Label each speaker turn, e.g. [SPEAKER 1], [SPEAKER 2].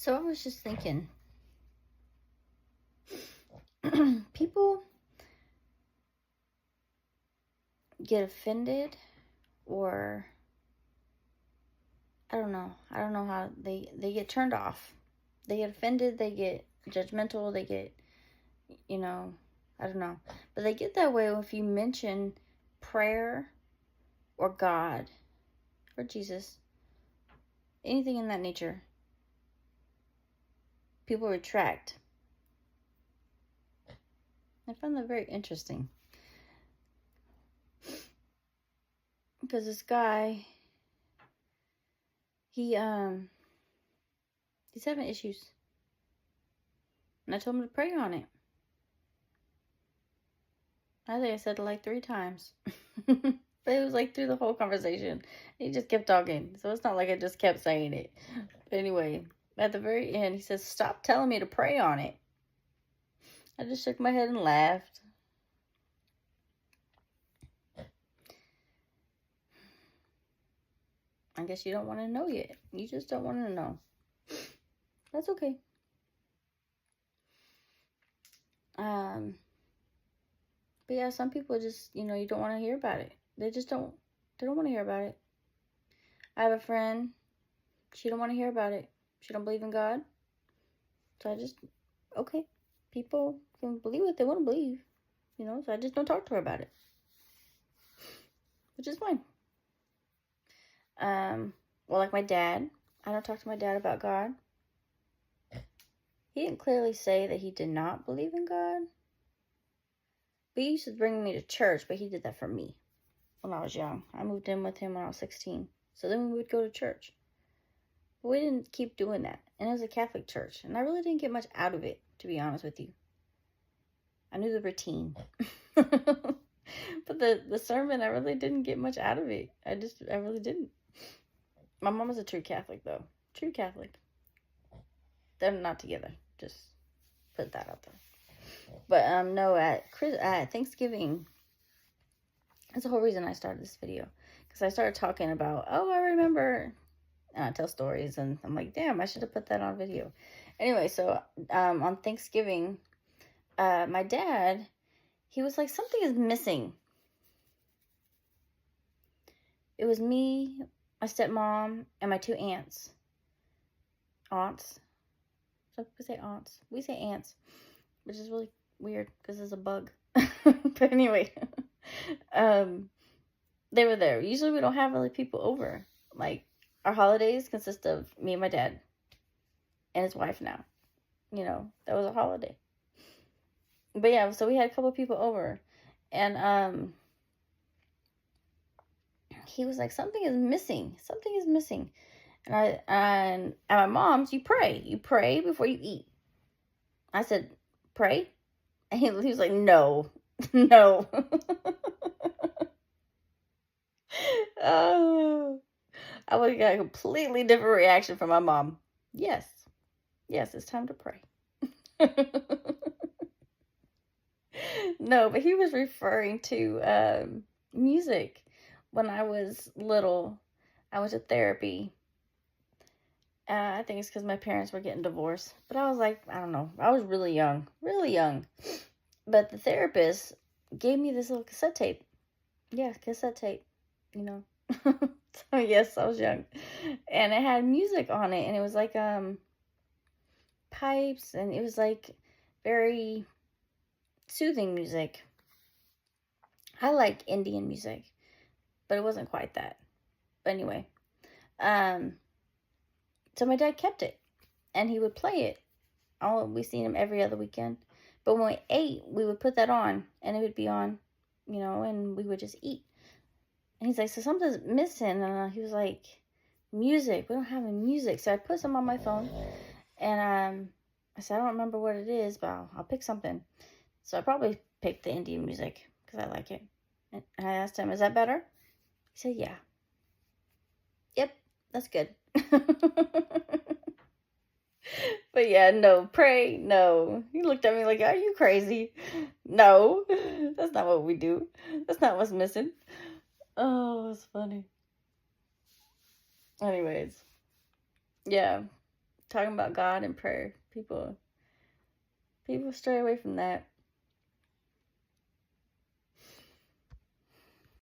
[SPEAKER 1] So I was just thinking, people get offended, or I don't know how they get turned off. They get offended, they get judgmental, they get, you know, I don't know. But they get that way if you mention prayer or God or Jesus, anything in that nature. People retract. I find that very interesting. Because this guy, he's having issues. And I told him to pray on it. I think I said it like 3 times. But it was like through the whole conversation. He just kept talking. So it's not like I just kept saying it. But anyway, at the very end, he says, "Stop telling me to pray on it." I just shook my head and laughed. I guess you don't want to know yet. You just don't want to know. That's okay. But yeah, some people just, you don't want to hear about it. They don't want to hear about it. I have a friend, she don't want to hear about it. She don't believe in God. So okay. People can believe what they want to believe, so I just don't talk to her about it. Which is fine. Well, like my dad, I don't talk to my dad about God. He didn't clearly say that he did not believe in God. But he used to bring me to church, but he did that for me when I was young. I moved in with him when I was 16. So then we would go to church. But we didn't keep doing that. And it was a Catholic church. And I really didn't get much out of it, to be honest with you. I knew the routine. But the sermon, I really didn't get much out of it. I really didn't. My mom was a true Catholic, though. True Catholic. They're not together. Just put that out there. But no, at Thanksgiving, that's the whole reason I started this video. Because I started talking about, I remember, and I tell stories, and I'm like, damn, I should have put that on video. Anyway, so on Thanksgiving, my dad, he was like, something is missing. It was me, my stepmom, and my 2 aunts. Aunts. So we say aunts. We say aunts, which is really weird because there's a bug. But anyway, they were there. Usually we don't have really people over. Like, our holidays consist of me and my dad and his wife now. That was a holiday. But yeah, so we had a couple of people over. And he was like, something is missing. Something is missing. And at my mom's, you pray. You pray before you eat. I said, pray? And he was like, no. No. Oh, I would have got a completely different reaction from my mom. Yes, it's time to pray. No, but he was referring to music. When I was little, I went to therapy. I think it's because my parents were getting divorced. But I was like, I don't know. I was really young. Really young. But the therapist gave me this little cassette tape. Yeah, cassette tape. So yes, I was young. And it had music on it. And it was like pipes. And it was like very soothing music. I like Indian music. But it wasn't quite that. But anyway. So my dad kept it. And he would play it. We seen him every other weekend. But when we ate, we would put that on. And it would be on, and we would just eat. And he's like, so something's missing. And he was like, music. We don't have any music. So I put some on my phone. And I said, I don't remember what it is, but I'll pick something. So I probably picked the Indian music because I like it. And I asked him, is that better? He said, yeah. Yep, that's good. But yeah, no, pray, no. He looked at me like, are you crazy? No, that's not what we do. That's not what's missing. Oh, it's funny. Anyways, yeah, talking about God and prayer. People stray away from that.